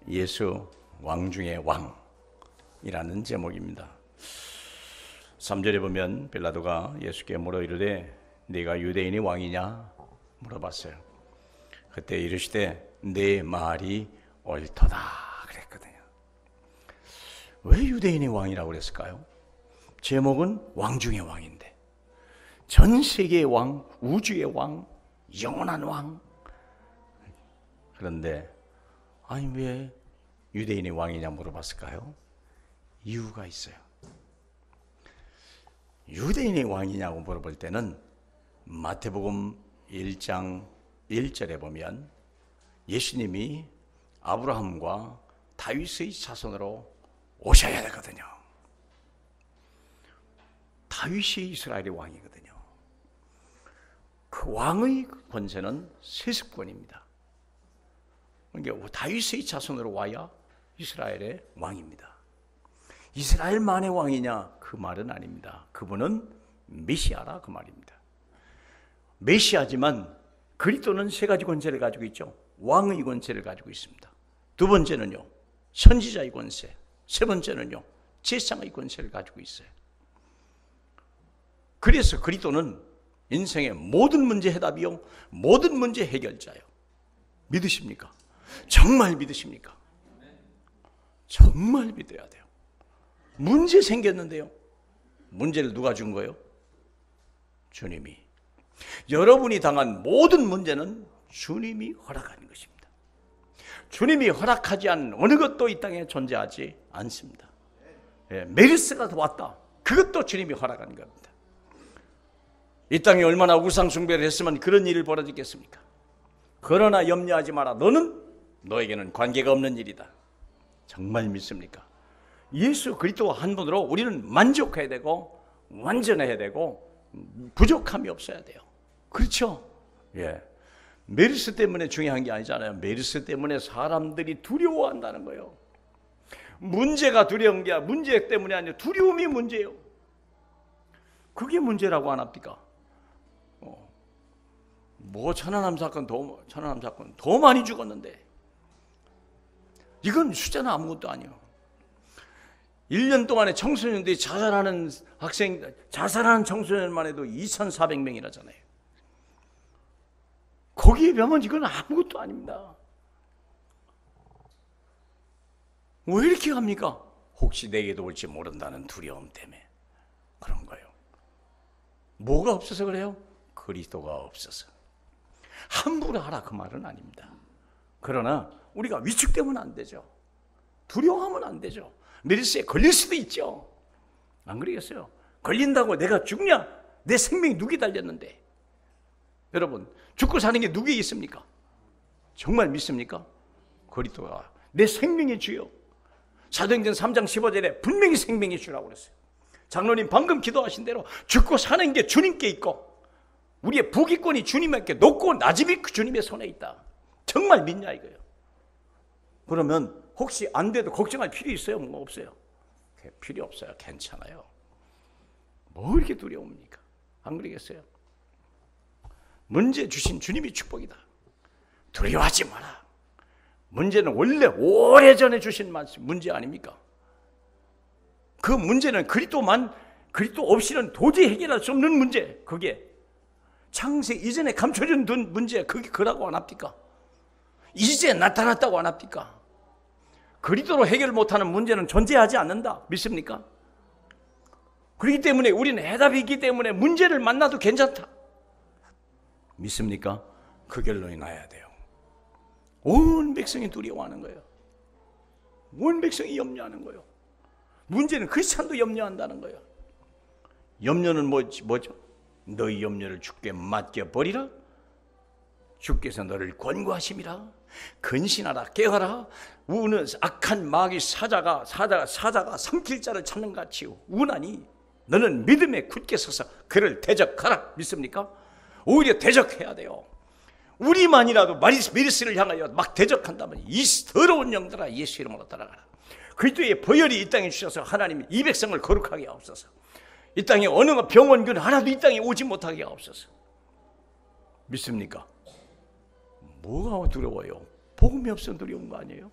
예수 왕 중의 왕이라는 제목입니다. 3절에 보면 빌라도가 예수께 물어 이르되 네가 유대인의 왕이냐 물어봤어요. 그때 이르시되 네 말이 옳도다 그랬거든요. 왜 유대인의 왕이라고 그랬을까요? 제목은 왕 중의 왕인데, 전 세계의 왕, 우주의 왕, 영원한 왕. 그런데 아니 왜 유대인의 왕이냐 물어봤을까요? 이유가 있어요. 유대인의 왕이냐고 물어볼 때는 마태복음 1장 1절에 보면 예수님이 아브라함과 다윗의 자손으로 오셔야 되거든요. 다윗이 이스라엘의 왕이거든요. 그 왕의 권세는 세습권입니다. 그러니까 다윗의 자손으로 와야 이스라엘의 왕입니다. 이스라엘만의 왕이냐? 그 말은 아닙니다. 그분은 메시아라 그 말입니다. 메시아지만 그리스도는 세 가지 권세를 가지고 있죠. 왕의 권세를 가지고 있습니다. 두 번째는요, 선지자의 권세. 세 번째는요, 제사장의 권세를 가지고 있어요. 그래서 그리스도는 인생의 모든 문제 해답이요, 모든 문제 해결자요. 믿으십니까? 정말 믿으십니까? 정말 믿어야 돼요. 문제 생겼는데요, 문제를 누가 준 거예요? 주님이. 여러분이 당한 모든 문제는 주님이 허락하는 것입니다. 주님이 허락하지 않은 어느 것도 이 땅에 존재하지 않습니다. 메르스가 왔다, 그것도 주님이 허락하는 겁니다. 이 땅에 얼마나 우상 숭배를 했으면 그런 일이 벌어지겠습니까? 그러나 염려하지 마라. 너에게는 관계가 없는 일이다. 정말 믿습니까? 예수 그리스도 한 분으로 우리는 만족해야 되고 완전해야 되고 부족함이 없어야 돼요. 그렇죠? 예. 메르스 때문에 중요한 게 아니잖아요. 메르스 때문에 사람들이 두려워한다는 거예요. 문제가 두려운 게 아니라 문제 때문에 아니라 두려움이 문제예요. 그게 문제라고 안 합니까? 천안함 사건 더 많이 죽었는데 이건 숫자는 아무것도 아니에요. 1년 동안에 청소년들이 자살하는 청소년만 해도 2,400명이라잖아요. 거기에 비하면 이건 아무것도 아닙니다. 왜 이렇게 합니까? 혹시 내게도 올지 모른다는 두려움 때문에 그런 거예요. 뭐가 없어서 그래요? 그리스도가 없어서. 함부로 하라 그 말은 아닙니다. 그러나 우리가 위축되면 안 되죠. 두려워하면 안 되죠. 메르스에 걸릴 수도 있죠. 안 그러겠어요? 걸린다고 내가 죽냐? 내 생명이 누구에 달렸는데. 여러분, 죽고 사는 게 누구에 있습니까? 정말 믿습니까? 그리스도가 내 생명의 주요. 사도행전 3장 15절에 분명히 생명의 주라고 그랬어요. 장로님 방금 기도하신 대로 죽고 사는 게 주님께 있고 우리의 부귀권이 주님께 높고 낮음이 주님의 손에 있다. 정말 믿냐 이거예요. 그러면 혹시 안 돼도 걱정할 필요 있어요? 뭐 없어요? 필요 없어요. 괜찮아요. 뭐 이렇게 두려웁니까? 안 그러겠어요? 문제 주신 주님이 축복이다. 두려워하지 마라. 문제는 원래 오래전에 주신 문제 아닙니까? 그 문제는 그리스도 없이는 도저히 해결할 수 없는 문제. 그게 창세 이전에 감춰진 문제, 그게 그라고 안 합니까? 이제 나타났다고 안 합니까? 그리스도로 해결 못하는 문제는 존재하지 않는다. 믿습니까? 그렇기 때문에 우리는 해답이 있기 때문에 문제를 만나도 괜찮다. 믿습니까? 그 결론이 나야 돼요. 온 백성이 두려워하는 거예요. 온 백성이 염려하는 거예요. 문제는 크리스찬도 염려한다는 거예요. 염려는 뭐죠? 너희 염려를 주께 맡겨버리라. 주께서 너를 권고하심이라. 근신하라, 깨어라. 우는 악한 마귀 사자가 삼킬 자를 찾는 같이 우나니 너는 믿음에 굳게 서서 그를 대적하라. 믿습니까? 오히려 대적해야 돼요. 우리만이라도 메르스를 향하여 막 대적한다면 이 더러운 영들아 예수 이름으로 따라가라. 그리스도의 보혈이 이 땅에 주셔서 하나님이 이 백성을 거룩하게 하옵소서. 이 땅에 어느 병원균 하나도 이 땅에 오지 못하게 하옵소서. 믿습니까? 뭐가 두려워요? 복음이 없어서 두려운 거 아니에요?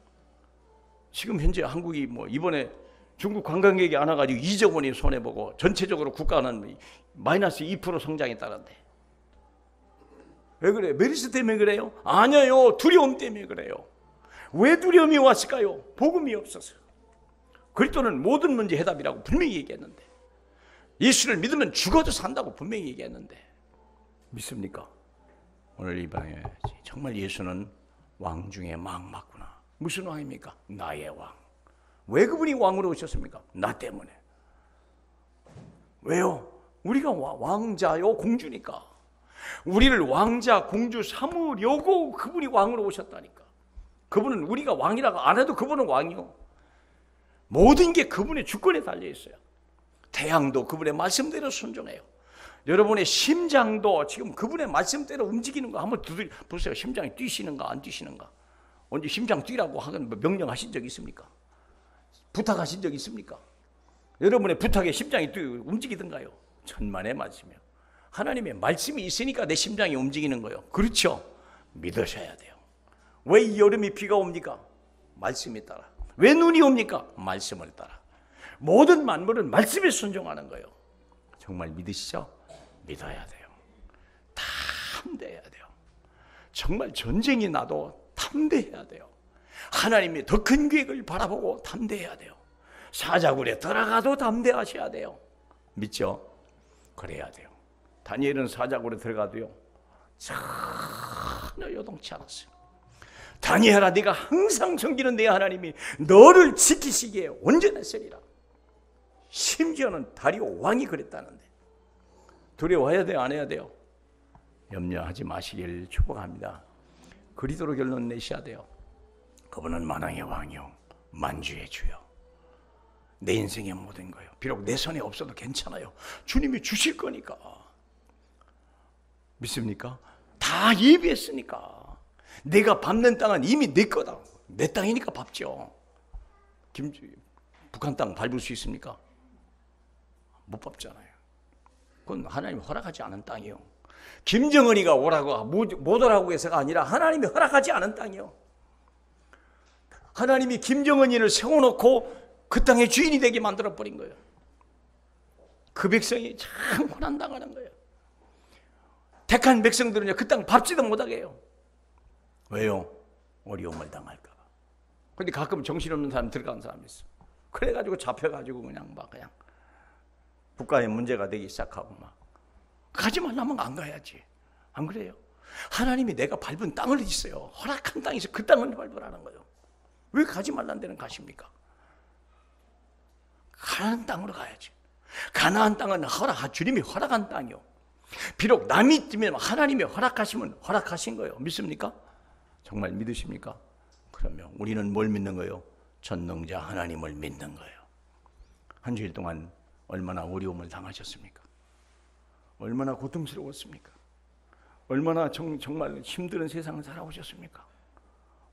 지금 현재 한국이 뭐 이번에 중국 관광객이 안 와가지고 2조 원이 손해보고 전체적으로 국가는 마이너스 2% 성장했다는데 왜 그래요? 메르스 때문에 그래요? 아니에요. 두려움 때문에 그래요. 왜 두려움이 왔을까요? 복음이 없어서. 그리스도는 모든 문제 해답이라고 분명히 얘기했는데, 예수를 믿으면 죽어도 산다고 분명히 얘기했는데 믿습니까? 오늘 이 방에 정말 예수는 왕 중에 왕 맞구나. 무슨 왕입니까? 나의 왕. 왜 그분이 왕으로 오셨습니까? 나 때문에. 왜요? 우리가 왕자요 공주니까. 우리를 왕자 공주 삼으려고 그분이 왕으로 오셨다니까. 그분은 우리가 왕이라고 안 해도 그분은 왕이요. 모든 게 그분의 주권에 달려 있어요. 태양도 그분의 말씀대로 순종해요. 여러분의 심장도 지금 그분의 말씀대로 움직이는 거 한번 보세요. 심장이 뛰시는가 안 뛰시는가. 언제 심장 뛰라고 하는 명령하신 적 있습니까? 부탁하신 적 있습니까? 여러분의 부탁에 심장이 움직이던가요? 천만의 말씀이요. 하나님의 말씀이 있으니까 내 심장이 움직이는 거예요. 그렇죠? 믿으셔야 돼요. 왜 이 여름이 비가 옵니까? 말씀에 따라. 왜 눈이 옵니까? 말씀을 따라. 모든 만물은 말씀에 순종하는 거예요. 정말 믿으시죠? 믿어야 돼요. 탐대해야 돼요. 정말 전쟁이 나도 탐대해야 돼요. 하나님의 더 큰 계획을 바라보고 탐대해야 돼요. 사자굴에 들어가도 담대하셔야 돼요. 믿죠? 그래야 돼요. 다니엘은 사자굴에 들어가도요 전혀 요동치 않았어요. 다니엘아, 네가 항상 섬기는 내 하나님이 너를 지키시기에 온전했으리라. 심지어는 다리오 왕이 그랬다는데. 두려워해야 돼요? 안 해야 돼요? 염려하지 마시길 축복합니다. 그리스도로 결론 내셔야 돼요. 그분은 만왕의 왕이요 만주의 주요. 내 인생의 모든 거요. 비록 내 손에 없어도 괜찮아요. 주님이 주실 거니까. 믿습니까? 다 예비했으니까. 내가 밟는 땅은 이미 내 거다. 내 땅이니까 밟죠. 북한 땅 밟을 수 있습니까? 못 밟잖아요. 그건 하나님이 허락하지 않은 땅이요. 김정은이가 오라고 못 오라고 해서가 아니라 하나님이 허락하지 않은 땅이요. 하나님이 김정은이를 세워놓고 그 땅의 주인이 되게 만들어버린 거예요. 그 백성이 참 고난당하는 거예요. 택한 백성들은요 그 땅 밟지도 못하게 해요. 왜요? 어려움을 당할까 봐. 근데 가끔 정신없는 사람 들어가는 사람이 있어. 그래가지고 잡혀가지고 그냥 국가에 문제가 되기 시작하고 가지 말라면 안 가야지. 안 그래요? 하나님이 내가 밟은 땅을 있어요. 허락한 땅에서 그 땅을 밟으라는 거예요. 왜 가지 말라는 데는 가십니까? 가나안 땅으로 가야지. 가나안 땅은 주님이 허락한 땅이요. 비록 남이 뛰면 하나님이 허락하시면 허락하신 거예요. 믿습니까? 정말 믿으십니까? 그러면 우리는 뭘 믿는 거예요? 전능자 하나님을 믿는 거예요. 한 주일 동안 얼마나 어려움을 당하셨습니까? 얼마나 고통스러웠습니까? 얼마나 정말 힘든 세상을 살아오셨습니까?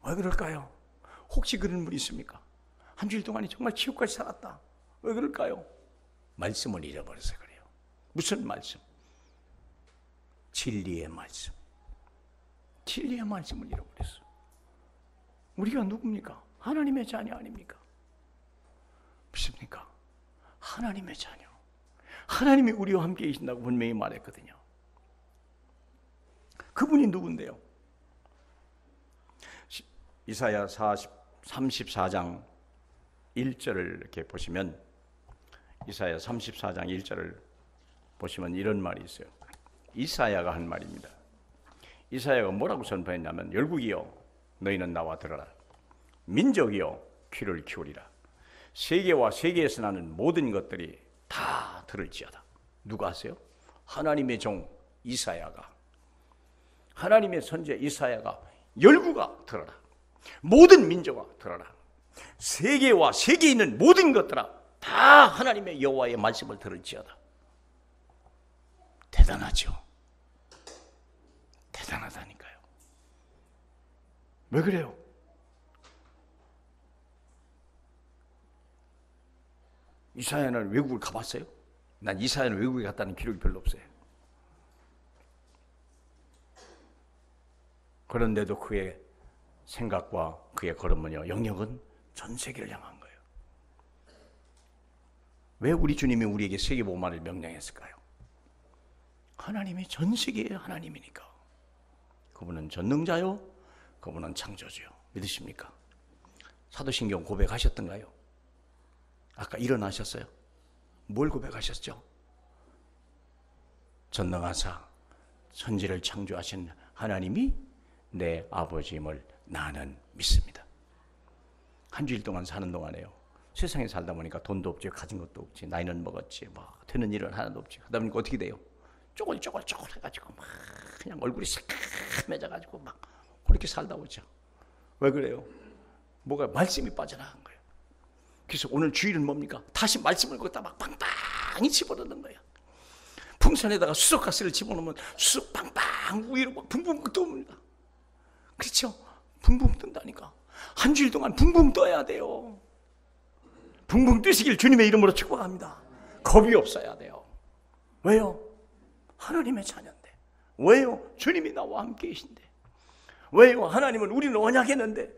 왜 그럴까요? 혹시 그런 분 있습니까? 한 주일 동안이 정말 지옥같이 살았다. 왜 그럴까요? 말씀을 잃어버려서 그래요. 무슨 말씀? 진리의 말씀. 진리의 말씀을 잃어버렸어. 우리가 누굽니까? 하나님의 자녀 아닙니까? 믿습니까? 하나님의 자녀. 하나님이 우리와 함께 계신다고 분명히 말했거든요. 그분이 누군데요? 이사야 34장 1절을 이렇게 보시면, 이사야 34장 1절을 보시면 이런 말이 있어요. 이사야가 한 말입니다. 이사야가 뭐라고 선포했냐면, 열국이여 너희는 나와 들어라. 민족이여 귀를 기울이라. 세계와 세계에서 나는 모든 것들이 다 들을지어다. 누가 하세요? 하나님의 종 이사야가, 하나님의 선지 이사야가 열국아 들어라. 모든 민족아 들어라. 세계와 세계에 있는 모든 것들아 다 하나님의 여호와의 말씀을 들을지어다. 대단하죠. 대단하다니까요. 왜 그래요? 이사야는 외국을 가봤어요? 난 이사야는 외국에 갔다는 기록이 별로 없어요. 그런데도 그의 생각과 그의 걸음은요, 영역은 전 세계를 향한 거예요. 왜 우리 주님이 우리에게 세계복음화를 명령했을까요? 하나님이 전 세계의 하나님이니까. 그분은 전능자요, 그분은 창조주요. 믿으십니까? 사도신경 고백하셨던가요? 아까 일어나셨어요? 뭘 고백하셨죠? 전능하사 천지를 창조하신 하나님이 내 아버지임을 나는 믿습니다. 한 주일 동안 사는 동안에요, 세상에 살다 보니까 돈도 없지, 가진 것도 없지, 나이는 먹었지, 되는 일은 하나도 없지. 그러다 보니까 어떻게 돼요? 쪼글쪼글 해가지고 막 그냥 얼굴이 새카매져가지고 막 그렇게 살다 오죠. 왜 그래요? 뭐가 말씀이 빠져나간 거예요. 그래서 오늘 주일은 뭡니까? 다시 말씀을 거기다 막 빵빵히 집어넣는 거예요. 풍선에다가 수소가스를 집어넣으면 수소 빵빵 위로 막 붕붕 떠옵니다. 그렇죠? 붕붕 뜬다니까. 한 주일 동안 붕붕 떠야 돼요. 붕붕 뜨시길 주님의 이름으로 축복합니다. 겁이 없어야 돼요. 왜요? 하나님의 자녀인데. 왜요? 주님이 나와 함께 계신데. 왜요? 하나님은 우리는 언약했는데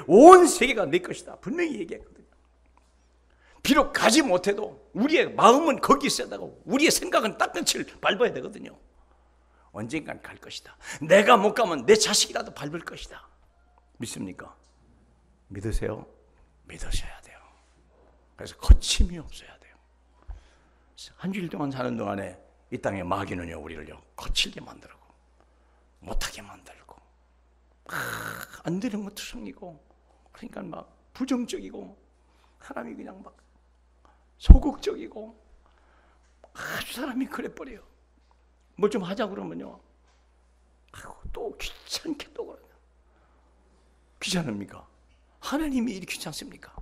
온 세계가 내 것이다 분명히 얘기했거든요. 비록 가지 못해도 우리의 마음은 거기 있어야 되고 우리의 생각은 땅끝을 밟아야 되거든요. 언젠간 갈 것이다. 내가 못 가면 내 자식이라도 밟을 것이다. 믿습니까? 믿으세요? 믿으셔야 돼요. 그래서 거침이 없어야 돼요. 한 주일 동안 사는 동안에 이 땅의 마귀는요, 우리를요 거칠게 만들고 못하게 만들고 안 되는 것도 생기고, 그러니까 막 부정적이고 사람이 그냥 막 소극적이고 아주 사람이 그래 버려요. 뭐 좀 하자 그러면요, 또 귀찮게 또 그러냐. 귀찮습니까? 하나님이 이리 귀찮습니까?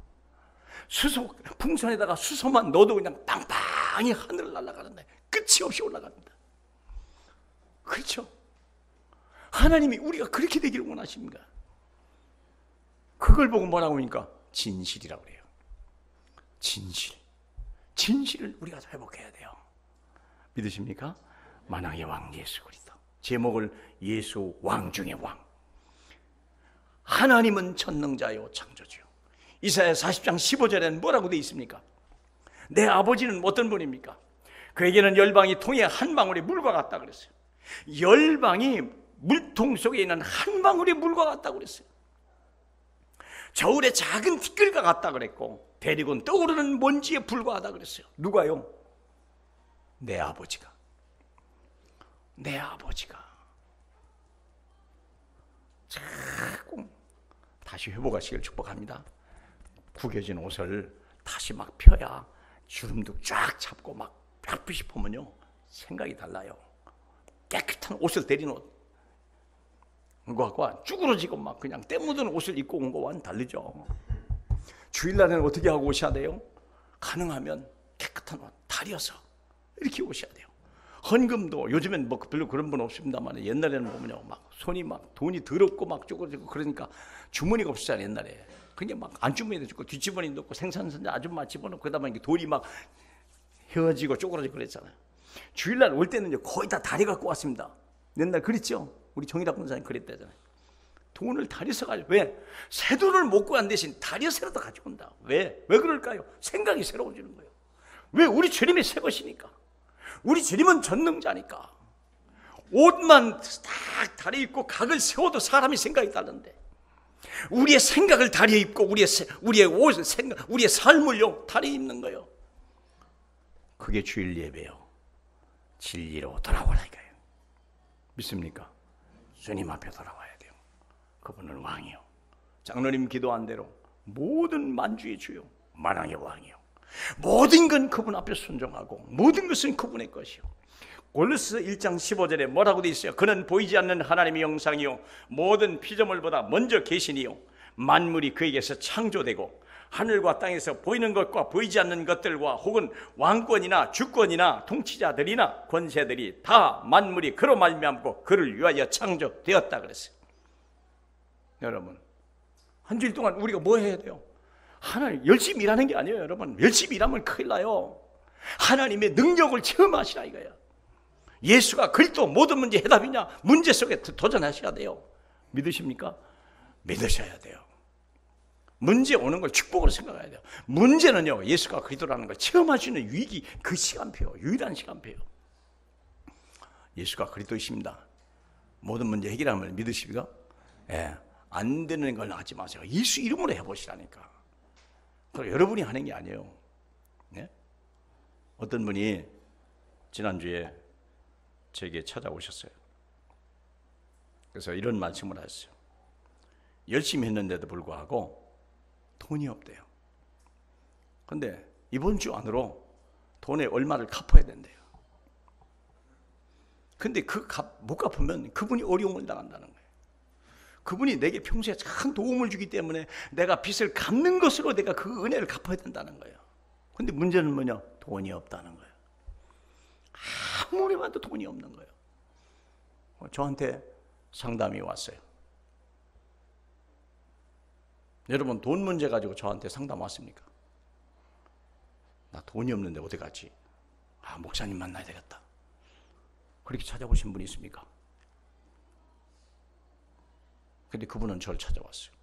수소 풍선에다가 수소만 넣어도 그냥 빵빵히 하늘을 날아가는데 끝이 없이 올라갑니다. 그렇죠? 하나님이 우리가 그렇게 되기를 원하십니까? 그걸 보고 뭐라고 하니까 진실이라고 그래요. 진실을 우리가 회복해야 돼요. 믿으십니까? 만왕의 왕 예수 그리스도. 제목을 예수 왕 중의 왕. 하나님은 전능자요 창조주요. 이사야 40장 15절에는 뭐라고 되어 있습니까? 내 아버지는 어떤 분입니까? 그에게는 열방이 통에 한 방울의 물과 같다 그랬어요. 열방이 물통 속에 있는 한 방울의 물과 같다고 그랬어요. 저울의 작은 티끌과 같다 그랬고, 대륙은 떠오르는 먼지에 불과하다 그랬어요. 누가요? 내 아버지가. 자꾸 다시 회복하시길 축복합니다. 구겨진 옷을 다시 막 펴야 주름도 쫙 잡고 막 펴고 싶으면요 생각이 달라요. 깨끗한 옷을 데린 옷 그거와 쭈그러지고 막 그냥 때 묻은 옷을 입고 온 거와는 다르죠. 주일날에는 어떻게 하고 오셔야 돼요? 가능하면 깨끗한 옷 다려서 이렇게 오셔야 돼요. 헌금도 요즘엔 뭐 별로 그런 분 없습니다만 옛날에는 보면요 막 손이 막 돈이 더럽고 막 쪼그러지고 그러니까 주머니가 없었잖아요. 옛날에 그냥 막 안주머니도 줬고 뒷주머니 넣고 생산선자 아줌마 집어넣고 그러다 보니까 돈이 막 헤어지고 쪼그러지고 그랬잖아요. 주일날 올 때는요 거의 다 다리 갖고 왔습니다. 옛날 그랬죠? 우리 정일학 권사님 그랬다잖아요. 돈을 다려서 가지고. 왜? 새 돈을 못 구한 대신 다려서라도 가지고 온다. 왜 그럴까요? 생각이 새로워지는 거예요. 왜? 우리 주님이 새 것이니까. 우리 주님은 전능자니까. 옷만 딱 다려 입고 각을 세워도 사람이 생각이 다른데 우리의 생각을 다려 입고 우리의 옷, 생각, 우리의 삶을요 다려 입는 거예요. 그게 주일 예배요. 진리로 돌아오라니까요. 믿습니까? 주님 앞에 돌아와야 돼요. 그분은 왕이요. 장로님 기도한 대로 모든 만주의 주요 만왕의 왕이요. 모든 건 그분 앞에 순종하고 모든 것은 그분의 것이요. 골로새 1장 15절에 뭐라고 되어 있어요? 그는 보이지 않는 하나님의 형상이요 모든 피조물보다 먼저 계시니요 만물이 그에게서 창조되고 하늘과 땅에서 보이는 것과 보이지 않는 것들과 혹은 왕권이나 주권이나 통치자들이나 권세들이 다 만물이 그로 말미암고 그를 위하여 창조되었다 그랬어요. 여러분 한 주일 동안 우리가 뭐 해야 돼요? 하나님 열심히 일하는 게 아니에요. 여러분 열심히 일하면 큰일 나요. 하나님의 능력을 체험하시라 이거야. 예수가 그리스도 모든 문제 해답이냐? 문제 속에 도전하셔야 돼요. 믿으십니까? 믿으셔야 돼요. 문제 오는 걸 축복으로 생각해야 돼요. 문제는요, 예수가 그리스도라는 걸 체험할 수 있는 위기, 그 시간표, 유일한 시간표예요. 예수가 그리스도이십니다. 모든 문제 해결함을 믿으십니까? 예, 안 되는 걸 하지 마세요. 예수 이름으로 해보시라니까. 그럼 여러분이 하는 게 아니에요. 네? 어떤 분이 지난주에 제게 찾아오셨어요. 그래서 이런 말씀을 하셨어요. 열심히 했는데도 불구하고 돈이 없대요. 근데 이번 주 안으로 돈에 얼마를 갚아야 된대요. 근데 못 갚으면 그분이 어려움을 당한다는 거예요. 그분이 내게 평소에 큰 도움을 주기 때문에 내가 빚을 갚는 것으로 내가 그 은혜를 갚아야 된다는 거예요. 근데 문제는 뭐냐? 돈이 없다는 거예요. 아무리 봐도 돈이 없는 거예요. 저한테 상담이 왔어요. 여러분, 돈 문제 가지고 저한테 상담 왔습니까? 나 돈이 없는데 어디 갔지? 목사님 만나야 되겠다. 그렇게 찾아오신 분이 있습니까? 근데 그분은 저를 찾아왔어요.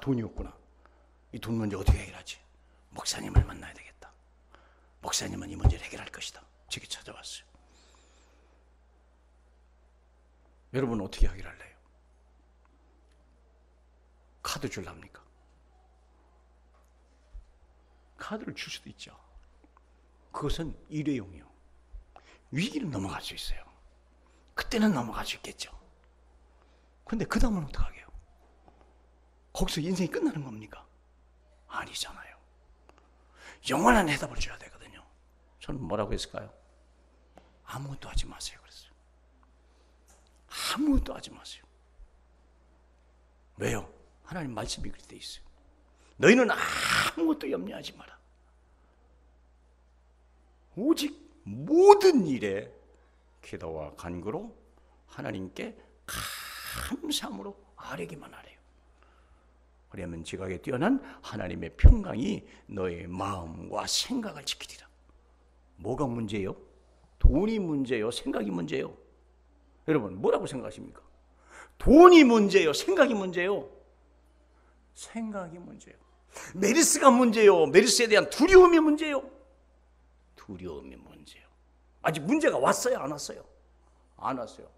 돈이 없구나. 이 돈 문제 어떻게 해결하지? 목사님을 만나야 되겠다. 목사님은 이 문제를 해결할 것이다. 제게 찾아왔어요. 여러분은 어떻게 해결할래요? 카드 줄랍니까? 카드를 줄 수도 있죠. 그것은 일회용이요. 위기는 넘어갈 수 있어요. 그때는 넘어갈 수 있겠죠. 근데 그 다음은 어떡하게요? 거기서 인생이 끝나는 겁니까? 아니잖아요. 영원한 해답을 줘야 되거든요. 저는 뭐라고 했을까요? 아무것도 하지 마세요 그랬어요. 아무것도 하지 마세요. 왜요? 하나님 말씀이 그렇게 돼 있어요. 너희는 아무것도 염려하지 마라. 오직 모든 일에 기도와 간구로 하나님께 감사함으로 아뢰기만 하래요. 그러면 지각에 뛰어난 하나님의 평강이 너의 마음과 생각을 지키리라. 뭐가 문제예요? 돈이 문제예요? 생각이 문제예요? 여러분, 뭐라고 생각하십니까? 돈이 문제예요? 생각이 문제예요? 생각이 문제예요. 메르스가 문제예요? 메르스에 대한 두려움이 문제예요? 두려움이 문제예요. 아직 문제가 왔어요? 안 왔어요? 안 왔어요.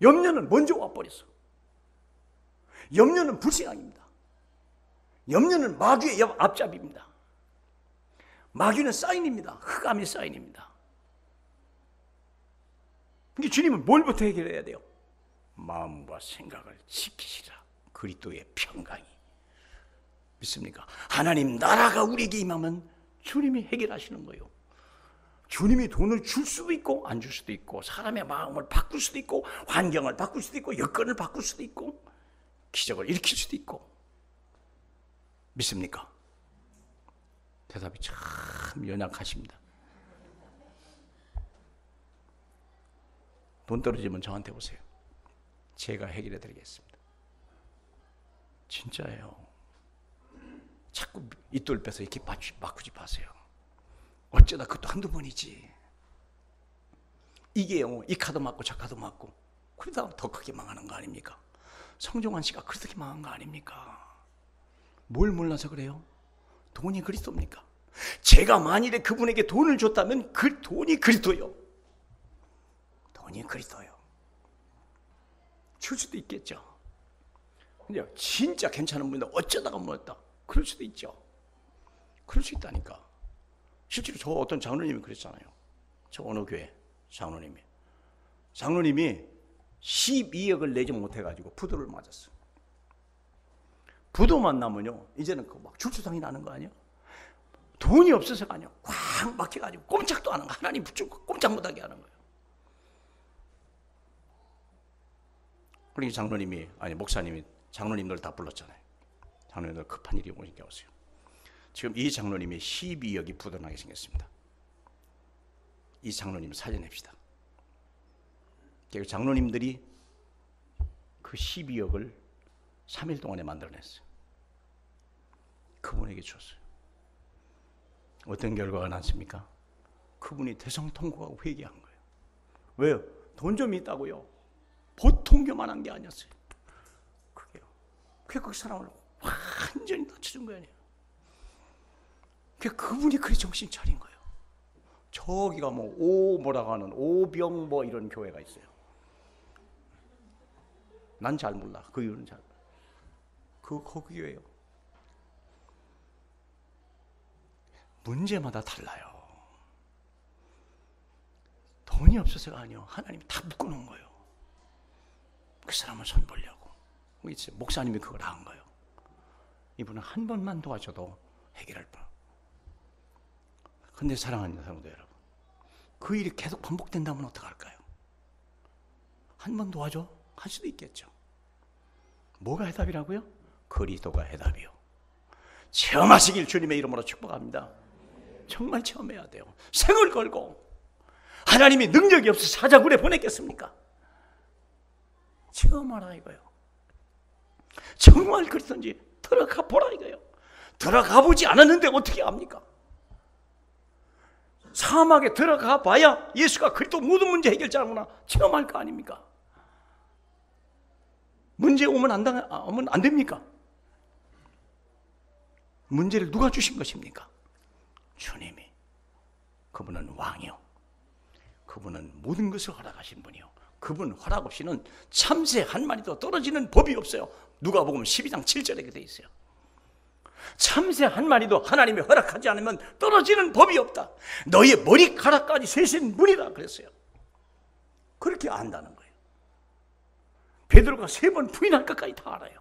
염려는 먼저 와버렸어. 염려는 불신앙입니다. 염려는 마귀의 앞잡이입니다. 마귀는 사인입니다. 흑암의 사인입니다. 그러니까 주님은 뭘부터 해결해야 돼요? 마음과 생각을 지키시라. 그리스도의 평강이. 믿습니까? 하나님 나라가 우리에게 임하면 주님이 해결하시는 거예요. 주님이 돈을 줄 수도 있고 안 줄 수도 있고, 사람의 마음을 바꿀 수도 있고, 환경을 바꿀 수도 있고, 여건을 바꿀 수도 있고, 기적을 일으킬 수도 있고. 믿습니까? 대답이 참 연약하십니다. 돈 떨어지면 저한테 오세요. 제가 해결해 드리겠습니다. 진짜예요. 자꾸 이돌 빼서 이렇게 바꾸지 마세요. 어쩌다 그것도 한두 번이지. 이게요, 이 카드 맞고 저 카드 맞고 그러다 더 크게 망하는 거 아닙니까? 성종환 씨가 그렇게 망한 거 아닙니까? 뭘 몰라서 그래요? 돈이 그리스도입니까? 제가 만일에 그분에게 돈을 줬다면 그 돈이 그리스도요. 돈이 그리스도요. 줄 수도 있겠죠. 근데 진짜 괜찮은 분인데 어쩌다가 뭐였다. 그럴 수도 있죠. 그럴 수 있다니까. 실제로 저 어떤 장로님이 그랬잖아요. 저 어느 교회 장로님이 12억을 내지 못해가지고 부도를 맞았어요. 부도 만나면요, 이제는 그 막 줄수상이 나는 거 아니에요? 돈이 없어서가 아니에요. 꽉 막혀가지고 꼼짝도 안 하는 거. 하나님 붙잡고 꼼짝 못하게 하는 거예요. 그러니까 목사님이 장로님들 다 불렀잖아요. 장로님들 급한 일이 오니까 오세요. 지금 이 장로님이 12억이 부도나게 생겼습니다. 이 장로님 살려냅시다. 장로님들이 그 12억을 3일 동안에 만들어냈어요. 그분에게 줬어요. 어떤 결과가 났습니까? 그분이 대성통곡하고 회개한 거예요. 왜요? 돈 좀 있다고요. 보통 교만한 게 아니었어요. 그게요. 그 사람을 완전히 낮춰준 거예요. 그분이 그리 정신 차린 거예요. 저기가 뭐라고 하는 오병 이런 교회가 있어요. 난 잘 몰라. 그 이유는 잘 몰라. 거기예요. 문제마다 달라요. 돈이 없어서가 아니요. 하나님이 다 묶어놓은 거예요. 그 사람을 손 보려고. 목사님이 그걸 한 거예요. 이분은 한 번만 도와줘도 해결할 뻔. 근데 사랑하는 성도 여러분, 그 일이 계속 반복된다면 어떡할까요? 한 번 도와줘? 할 수도 있겠죠. 뭐가 해답이라고요? 그리스도가 해답이요. 체험하시길 주님의 이름으로 축복합니다. 정말 체험해야 돼요. 생을 걸고. 하나님이 능력이 없어서 사자굴에 보냈겠습니까? 체험하라 이거요. 정말 그렇든지 들어가 보라 이거요. 들어가 보지 않았는데 어떻게 합니까? 사막에 들어가 봐야 예수가 그리스도 모든 문제 해결자구나 체험할 거 아닙니까? 문제 오면 안 됩니까? 문제를 누가 주신 것입니까? 주님이. 그분은 왕이요. 그분은 모든 것을 허락하신 분이요. 그분 허락 없이는 참새 한 마리도 떨어지는 법이 없어요. 누가복음 12장 7절에 그렇게 돼 있어요. 참새 한 마리도 하나님이 허락하지 않으면 떨어지는 법이 없다. 너의 머리카락까지 세신 분이라 그랬어요. 그렇게 안다는 거예요. 베드로가 3번 부인할 것까지 다 알아요.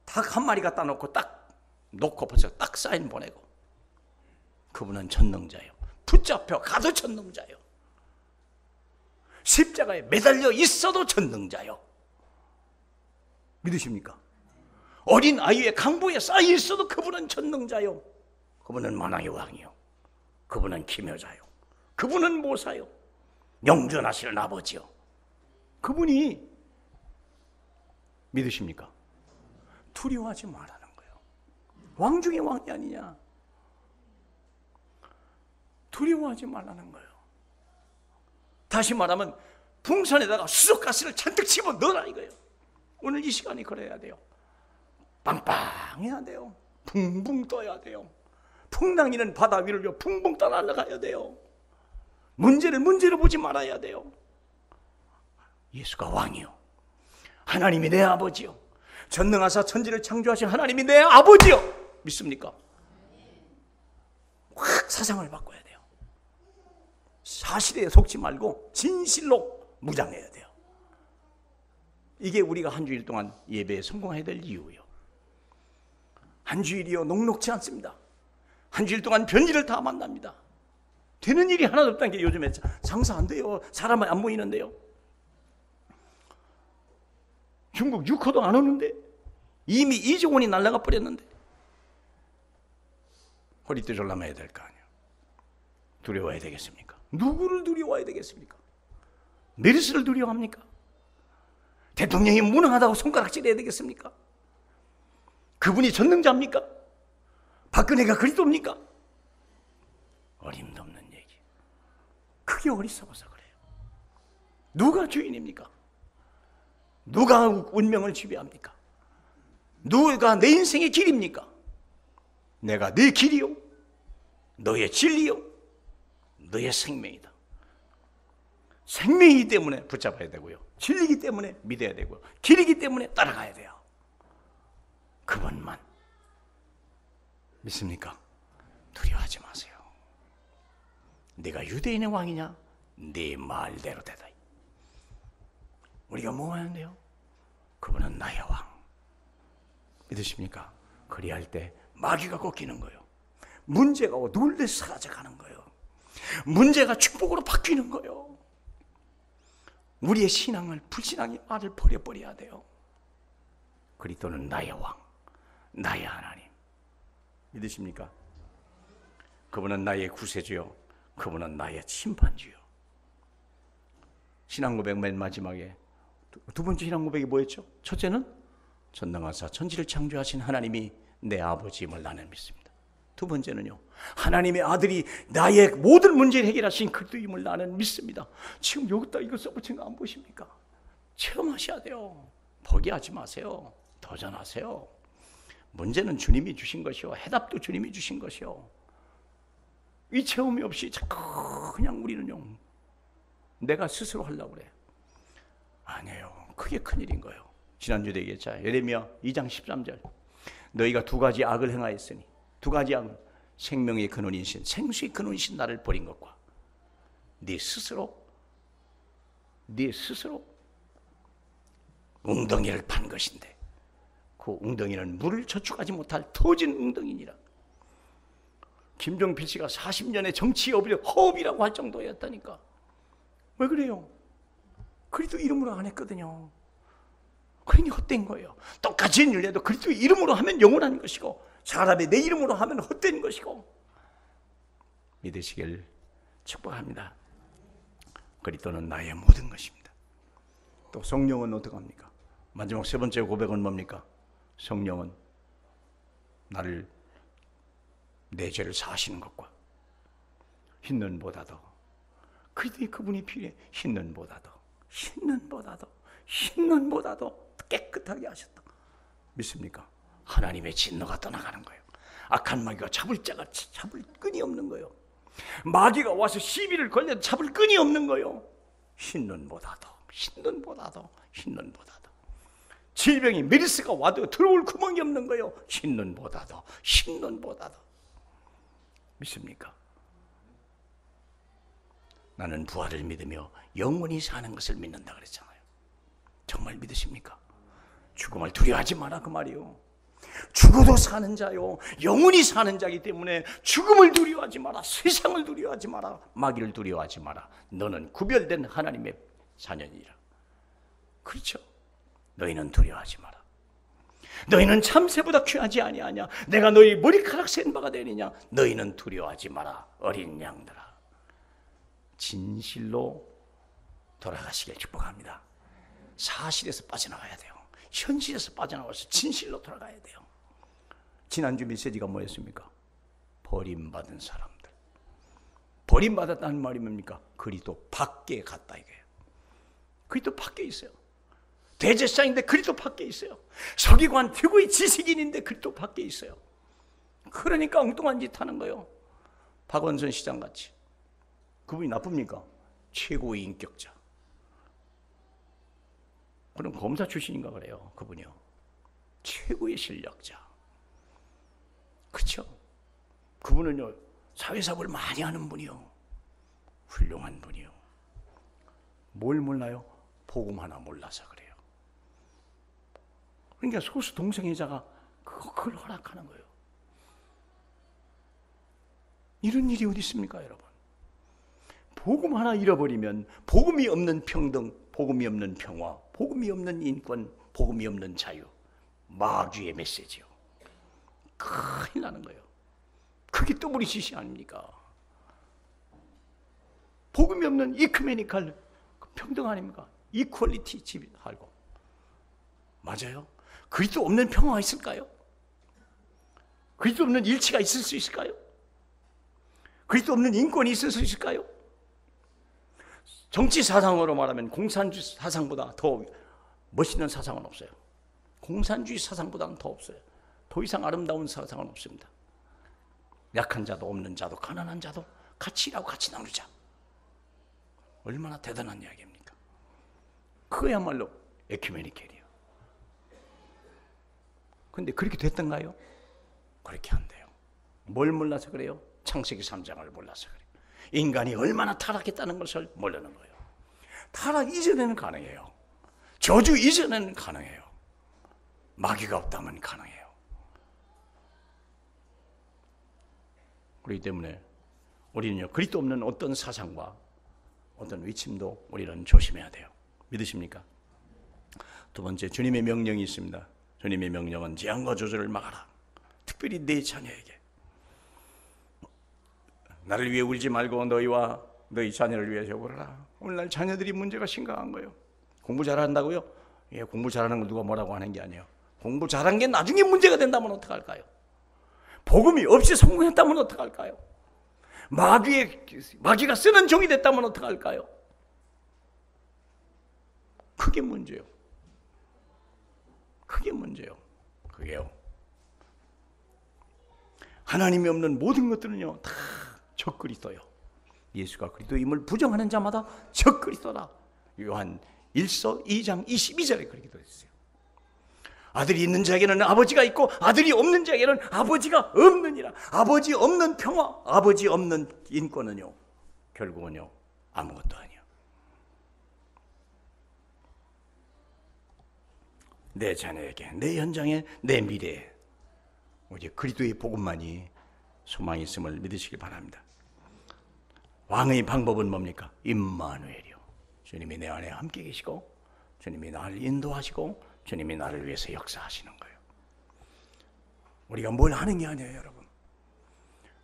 닭 한 마리 갖다 놓고 딱 놓고 벌써 딱 사인 보내고. 그분은 전능자예요. 붙잡혀 가도 전능자예요. 십자가에 매달려 있어도 전능자요. 믿으십니까? 어린 아이의 강보에 쌓여 있어도 그분은 전능자요. 그분은 만왕의 왕이요. 그분은 기묘자요. 그분은 모사요. 영존하시는 아버지요. 그분이 믿으십니까? 두려워하지 말라는 거예요. 왕 중에 왕이 아니냐. 두려워하지 말라는 거예요. 다시 말하면 풍선에다가 수족가스를 잔뜩 집어 넣어라 이거예요. 오늘 이 시간이 그래야 돼요. 빵빵해야 돼요. 붕붕 떠야 돼요. 풍랑이는 바다 위를 붕붕 떠날라가야 돼요. 문제를 문제로 보지 말아야 돼요. 예수가 왕이요. 하나님이 내 아버지요. 전능하사 천지를 창조하신 하나님이 내 아버지요. 믿습니까? 확 사상을 바꿔야 돼요. 사실에 속지 말고 진실로 무장해야 돼요. 이게 우리가 한 주일 동안 예배에 성공해야 될 이유예요. 한 주일이요 녹록지 않습니다. 한 주일 동안 별일을 다 만납니다. 되는 일이 하나도 없다는 게 요즘에 장사 안 돼요. 사람이 안 모이는데요. 중국 6호도 안 오는데 이미 2조 원이 날아가 버렸는데 허리띠 졸라매야 될 거 아니에요. 두려워야 되겠습니까? 누구를 두려워해야 되겠습니까? 메르스를 두려워합니까? 대통령이 무능하다고 손가락질해야 되겠습니까? 그분이 전능자입니까? 박근혜가 그리스도입니까? 어림도 없는 얘기. 그게 어리석어서 그래요. 누가 주인입니까? 누가 운명을 지배합니까? 누가 내 인생의 길입니까? 내가 네 길이요, 너의 진리요, 너의 생명이다. 생명이기 때문에 붙잡아야 되고요, 진리이기 때문에 믿어야 되고요, 길이기 때문에 따라가야 돼요. 그분만 믿습니까? 두려워하지 마세요. 네가 유대인의 왕이냐? 네 말대로 되다. 우리가 뭐 해야 돼요? 그분은 나의 왕. 믿으십니까? 그리할 때 마귀가 꺾이는 거예요. 문제가 놀래 사라져가는 거예요. 문제가 축복으로 바뀌는 거예요. 우리의 신앙을, 불신앙의 말을 버려버려야 돼요. 그리스도는 나의 왕, 나의 하나님. 믿으십니까? 그분은 나의 구세주요, 그분은 나의 심판주요. 신앙 고백 맨 마지막에 두 번째 신앙 고백이 뭐였죠? 첫째는 전능하사 천지를 창조하신 하나님이 내 아버지임을 나는 믿습니다. 두 번째는요, 하나님의 아들이 나의 모든 문제를 해결하신 그리스도임을 나는 믿습니다. 지금 여기다 이거 써붙인 거 안 보십니까? 체험하셔야 돼요. 포기하지 마세요. 도전하세요. 문제는 주님이 주신 것이요, 해답도 주님이 주신 것이요. 이 체험이 없이 자꾸 그냥 우리는요, 내가 스스로 하려고 그래. 아니에요. 그게 큰일인 거예요. 지난주에 얘기했잖아요. 예레미야 2장 13절. 너희가 두 가지 악을 행하였으니, 두 가지 악은 생명의 근원이신, 생수의 근원이신 나를 버린 것과 네 스스로 웅덩이를 판 것인데, 그 웅덩이는 물을 저축하지 못할 터진 웅덩이니라. 김종필 씨가 40년의 정치 허업이라고 할 정도였다니까. 왜 그래요? 그리스도 이름으로 안 했거든요. 그러니 헛된 거예요. 똑같이 일해도 그리스도 이름으로 하면 영원한 것이고, 사람의 내 이름으로 하면 헛된 것이고. 믿으시길 축복합니다. 그리스도는 나의 모든 것입니다. 또 성령은 어떻게 합니까? 마지막 세 번째 고백은 뭡니까? 성령은 나를, 내 죄를 사하시는 것과 흰눈보다도, 그리스도의 그분이 필요해. 흰눈보다도 깨끗하게 하셨다. 믿습니까? 하나님의 진노가 떠나가는 거예요. 악한 마귀가 잡을 끈이 없는 거예요. 마귀가 와서 시비를 걸려도 잡을 끈이 없는 거예요. 흰눈보다도. 질병이 메르스가 와도 들어올 구멍이 없는 거예요. 흰눈보다도. 믿습니까? 나는 부활을 믿으며 영원히 사는 것을 믿는다 그랬잖아요. 정말 믿으십니까? 죽음을 두려워하지 마라 그 말이요. 죽어도 사는 자요, 영원히 사는 자이기 때문에 죽음을 두려워하지 마라, 세상을 두려워하지 마라, 마귀를 두려워하지 마라. 너는 구별된 하나님의 자녀니라. 그렇죠? 너희는 두려워하지 마라. 너희는 참새보다 귀하지 아니하냐? 내가 너희 머리카락 센 바가 되느냐? 너희는 두려워하지 마라, 어린 양들아. 진실로 돌아가시길 축복합니다. 사실에서 빠져나가야 돼요. 현실에서 빠져나와서 진실로 돌아가야 돼요. 지난주 메시지가 뭐였습니까? 버림받은 사람들. 버림받았다는 말이 뭡니까? 그리스도 밖에 갔다 이거예요. 그리스도 밖에 있어요. 대제사장인데 그리스도 밖에 있어요. 서기관 최고의 지식인인데 그리스도 밖에 있어요. 그러니까 엉뚱한 짓 하는 거예요. 박원순 시장같이. 그분이 나쁩니까? 최고의 인격자. 그럼 검사 출신인가 그래요. 그분이요. 최고의 실력자. 그렇죠? 그분은요, 사회사업을 많이 하는 분이요. 훌륭한 분이요. 뭘 몰라요? 복음 하나 몰라서 그래요. 그러니까 소수 동성애자가 그걸 허락하는 거예요. 이런 일이 어디 있습니까, 여러분? 복음 하나 잃어버리면 복음이 없는 평등, 복음이 없는 평화, 복음이 없는 인권, 복음이 없는 자유, 마귀의 메시지요. 큰일 나는 거예요. 그게 더블이 지시 아닙니까? 복음이 없는 이큐메니컬 평등 아닙니까? 이퀄리티 집하고. 맞아요? 그리스도 없는 평화가 있을까요? 그리스도 없는 일치가 있을 수 있을까요? 그리스도 없는 인권이 있을 수 있을까요? 정치 사상으로 말하면 공산주의 사상보다 더 멋있는 사상은 없어요. 공산주의 사상보다는 더 없어요. 더 이상 아름다운 사상은 없습니다. 약한 자도 없는 자도 가난한 자도 같이 일하고 같이 나누자. 얼마나 대단한 이야기입니까? 그야말로 에큐메니컬이에요. 그런데 그렇게 됐던가요? 그렇게 안 돼요. 뭘 몰라서 그래요? 창세기 3장을 몰라서 그래요. 인간이 얼마나 타락했다는 것을 모르는 거예요. 타락 이전에는 가능해요. 저주 이전에는 가능해요. 마귀가 없다면 가능해요. 그렇기 때문에 우리는요, 그리스도 없는 어떤 사상과 어떤 위침도 우리는 조심해야 돼요. 믿으십니까? 두 번째, 주님의 명령이 있습니다. 주님의 명령은 재앙과 저주를 막아라. 특별히 내 자녀에게. 나를 위해 울지 말고 너희와 너희 자녀를 위해서 울어라. 오늘날 자녀들이 문제가 심각한 거예요. 공부 잘한다고요? 예, 공부 잘하는 거 누가 뭐라고 하는 게 아니에요. 공부 잘한 게 나중에 문제가 된다면 어떡할까요? 복음이 없이 성공했다면 어떡할까요? 마귀가 쓰는 종이 됐다면 어떡할까요? 그게 문제예요. 그게 문제요. 그게요. 하나님이 없는 모든 것들은요 다 적그리스도요. 예수가 그리스도임을 부정하는 자마다 적그리스도다. 요한 1서 2장 22절에 그렇게 되어 있어요. 아들이 있는 자에게는 아버지가 있고 아들이 없는 자에게는 아버지가 없느니라. 아버지 없는 평화, 아버지 없는 인권은요 결국은요 아무것도 아니야. 내 자녀에게, 내 현장에, 내 미래에 오직 그리스도의 복음만이 소망이 있음을 믿으시기 바랍니다. 왕의 방법은 뭡니까? 임마누엘이요. 주님이 내 안에 함께 계시고 주님이 나를 인도하시고 주님이 나를 위해서 역사하시는 거예요. 우리가 뭘 하는 게 아니에요, 여러분.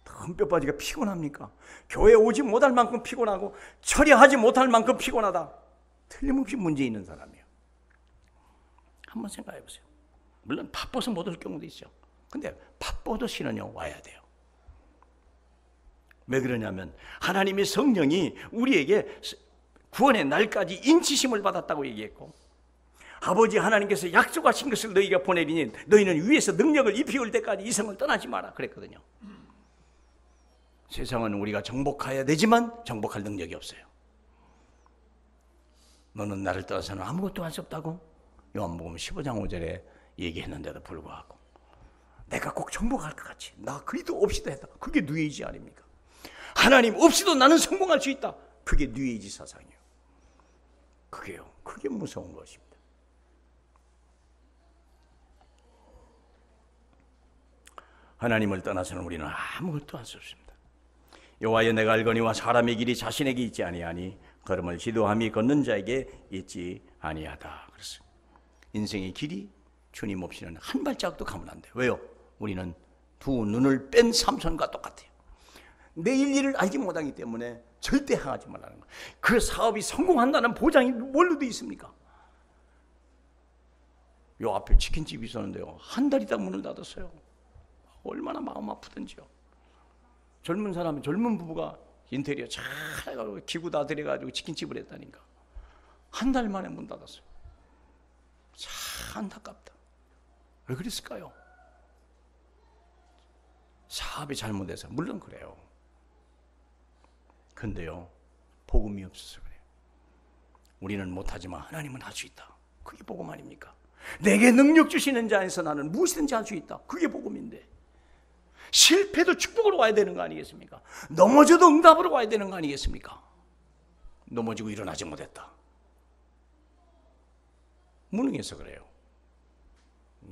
흠뼈빠지가 피곤합니까? 교회 오지 못할 만큼 피곤하고 처리하지 못할 만큼 피곤하다. 틀림없이 문제 있는 사람이에요. 한번 생각해 보세요. 물론 바빠서 못 올 경우도 있죠. 근데 바빠도 신은요 와야 돼요. 왜 그러냐면 하나님의 성령이 우리에게 구원의 날까지 인치심을 받았다고 얘기했고, 아버지 하나님께서 약속하신 것을 너희가 보내리니 너희는 위에서 능력을 입히올 때까지 이성을 떠나지 마라 그랬거든요. 세상은 우리가 정복해야 되지만 정복할 능력이 없어요. 너는 나를 떠나서는 아무것도 할 수 없다고 요한복음 15장 5절에 얘기했는데도 불구하고 내가 꼭 정복할 것 같이 나 그리스도 없이도 했다. 그게 뉴에이지 아닙니까? 하나님 없이도 나는 성공할 수 있다. 그게 뉴에이지 사상이에요. 그게요. 그게 무서운 것입니다. 하나님을 떠나서는 우리는 아무것도 할 수 없습니다. 여호와여 내가 알거니와 사람의 길이 자신에게 있지 아니하니 걸음을 지도함이 걷는 자에게 있지 아니하다. 그랬어요. 인생의 길이 주님 없이는 한 발자국도 가면 안 돼요. 왜요? 우리는 두 눈을 뺀 삼손과 똑같아요. 내일 일을 알지 못하기 때문에 절대 행하지 말라는 거예요. 그 사업이 성공한다는 보장이 뭘로 돼 있습니까? 요 앞에 치킨집이 있었는데요, 한 달 있다 문을 닫았어요. 얼마나 마음 아프던지요. 젊은 사람이, 젊은 부부가 인테리어 잘 해가지고 기구 다 들여가지고 치킨집을 했다니까 한 달 만에 문 닫았어요. 참 안타깝다. 왜 그랬을까요? 사업이 잘못해서. 물론 그래요. 근데요 복음이 없어서 그래요. 우리는 못하지만 하나님은 할 수 있다. 그게 복음 아닙니까? 내게 능력 주시는 자에서 나는 무엇이든지 할 수 있다. 그게 복음인데, 실패도 축복으로 와야 되는 거 아니겠습니까? 넘어져도 응답으로 와야 되는 거 아니겠습니까? 넘어지고 일어나지 못했다. 무능해서 그래요.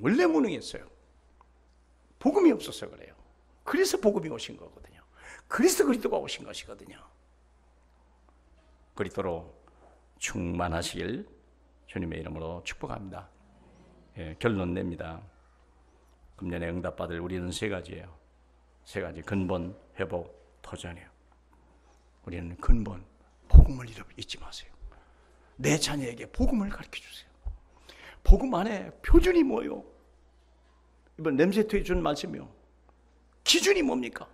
원래 무능했어요. 복음이 없어서 그래요. 그래서 복음이 오신 거거든요. 그래서 그리스도가 오신 것이거든요. 그리스도로 충만하시길 주님의 이름으로 축복합니다. 예, 결론 냅니다. 금년에 응답받을 우리는 세 가지예요. 세 가지. 근본, 회복, 터전이에요. 우리는 근본, 복음을 잊지 마세요. 내 자녀에게 복음을 가르쳐 주세요. 복음 안에 표준이 뭐예요? 이번 렘세트에 준 말씀이요. 기준이 뭡니까?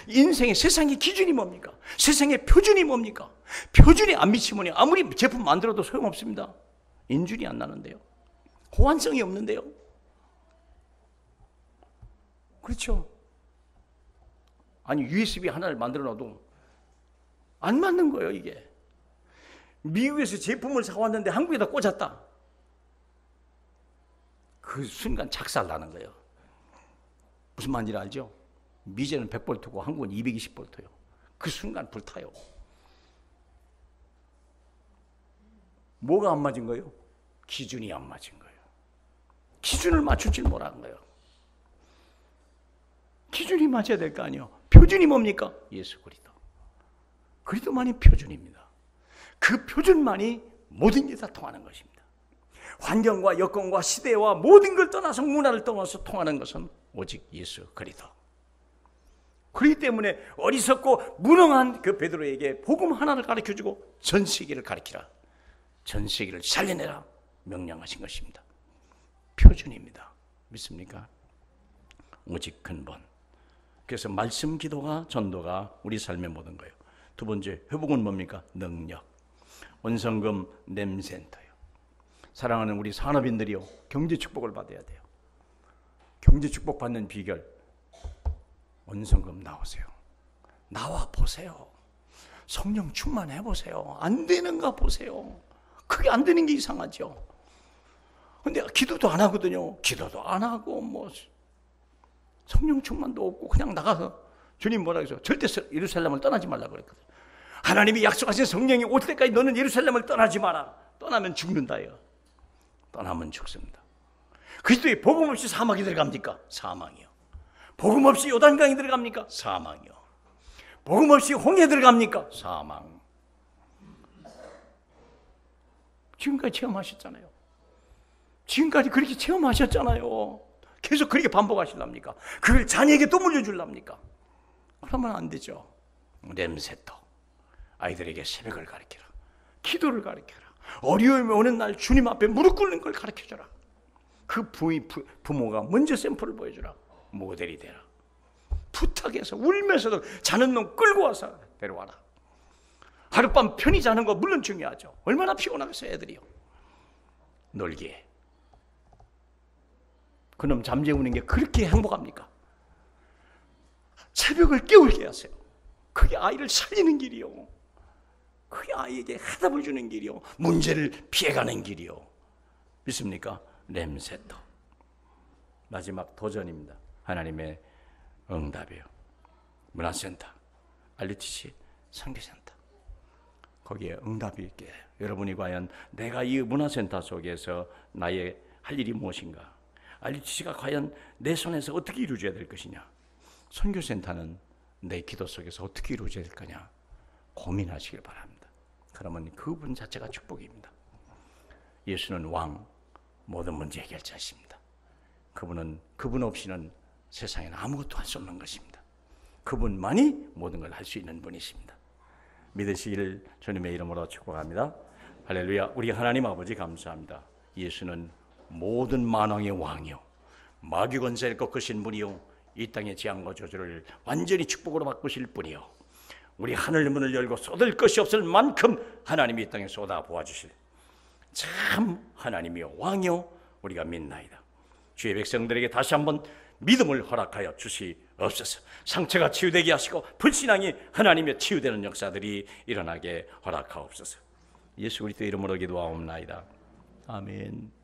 인생의 세상의 기준이 뭡니까? 세상의 표준이 뭡니까? 표준이 안 미치면 아무리 제품 만들어도 소용없습니다. 인준이 안 나는데요. 호환성이 없는데요. 그렇죠? 아니 USB 하나를 만들어 놔도 안 맞는 거예요. 이게 미국에서 제품을 사왔는데 한국에다 꽂았다. 그 순간 작살 나는 거예요. 무슨 말인지 알죠? 미제는 100볼트고 한국은 220볼트예요. 그 순간 불타요. 뭐가 안 맞은 거예요? 기준이 안 맞은 거예요. 기준을 맞출 줄 모르는 거예요. 기준이 맞아야 될 거 아니에요. 표준이 뭡니까? 예수 그리스도. 그리스도만이 표준입니다. 그 표준만이 모든 게 다 통하는 것입니다. 환경과 여건과 시대와 모든 걸 떠나서, 문화를 떠나서 통하는 것은 오직 예수 그리스도. 그렇기 때문에 어리석고 무능한 그 베드로에게 복음 하나를 가르쳐주고 전 세계를 가르치라, 전 세계를 살려내라 명령하신 것입니다. 표준입니다. 믿습니까? 오직 근본. 그래서 말씀, 기도가, 전도가 우리 삶의 모든 거예요. 두 번째, 회복은 뭡니까? 능력. 원성금 렘센터요. 사랑하는 우리 산업인들이요, 경제 축복을 받아야 돼요. 경제 축복 받는 비결, 원성금 나오세요. 나와 보세요. 성령 충만해 보세요. 안 되는가 보세요. 그게 안 되는 게 이상하죠. 근데 기도도 안 하거든요. 기도도 안 하고 성령 충만도 없고 그냥 나가서 주님 뭐라 그랬어? 절대 예루살렘을 떠나지 말라고 그랬거든요. 하나님이 약속하신 성령이 올 때까지 너는 예루살렘을 떠나지 마라. 떠나면 죽는다요. 떠나면 죽습니다. 그리스도의 복음 없이 사막이 들어갑니까? 사망이요. 복음 없이 요단강이 들어갑니까? 사망이요. 복음 없이 홍해 들어갑니까? 사망. 지금까지 체험하셨잖아요. 지금까지 그렇게 체험하셨잖아요. 계속 그렇게 반복하실랍니까? 그걸 자녀에게 또 물려줄랍니까? 그러면 안 되죠. 렘세터. 아이들에게 새벽을 가르쳐라. 기도를 가르쳐라. 어려움이 오는 날 주님 앞에 무릎 꿇는 걸 가르쳐줘라. 그 부모가 먼저 샘플을 보여주라. 모델이 되라. 부탁해서 울면서도 자는 놈 끌고 와서 데려와라. 하룻밤 편히 자는 거 물론 중요하죠. 얼마나 피곤하겠어요, 애들이요. 놀기에. 그놈 잠재우는 게 그렇게 행복합니까? 새벽을 깨울게 하세요. 그게 아이를 살리는 길이요. 그게 아이에게 해답을 주는 길이요. 문제를 피해가는 길이요. 믿습니까? 렘세터. 마지막 도전입니다. 하나님의 응답이에요. 문화센터, RUTC 선교센터. 거기에 응답이 있게. 여러분이 과연 내가 이 문화센터 속에서 나의 할 일이 무엇인가? RUTC가 과연 내 손에서 어떻게 이루어져야 될 것이냐? 선교센터는 내 기도 속에서 어떻게 이루어져야 될 거냐? 고민하시길 바랍니다. 그러면 그분 자체가 축복입니다. 예수는 왕, 모든 문제 해결자이십니다. 그분 없이는 세상에는 아무것도 할 수 없는 것입니다. 그분만이 모든 걸 할 수 있는 분이십니다. 믿으시기를 주님의 이름으로 축복합니다. 할렐루야. 우리 하나님 아버지 감사합니다. 예수는 모든 만왕의 왕이요, 마귀 권세를 꺾으신 분이요, 이 땅의 재앙과 저주를 완전히 축복으로 바꾸실 분이요, 우리 하늘 문을 열고 쏟을 것이 없을 만큼 하나님이 이 땅에 쏟아 부어주실 참 하나님이요 왕이요 우리가 믿나이다. 주의 백성들에게 다시 한번 믿음을 허락하여 주시옵소서. 상처가 치유되게 하시고 불신앙이 하나님의 치유되는 역사들이 일어나게 허락하옵소서. 예수 그리스도 이름으로 기도하옵나이다. 아멘.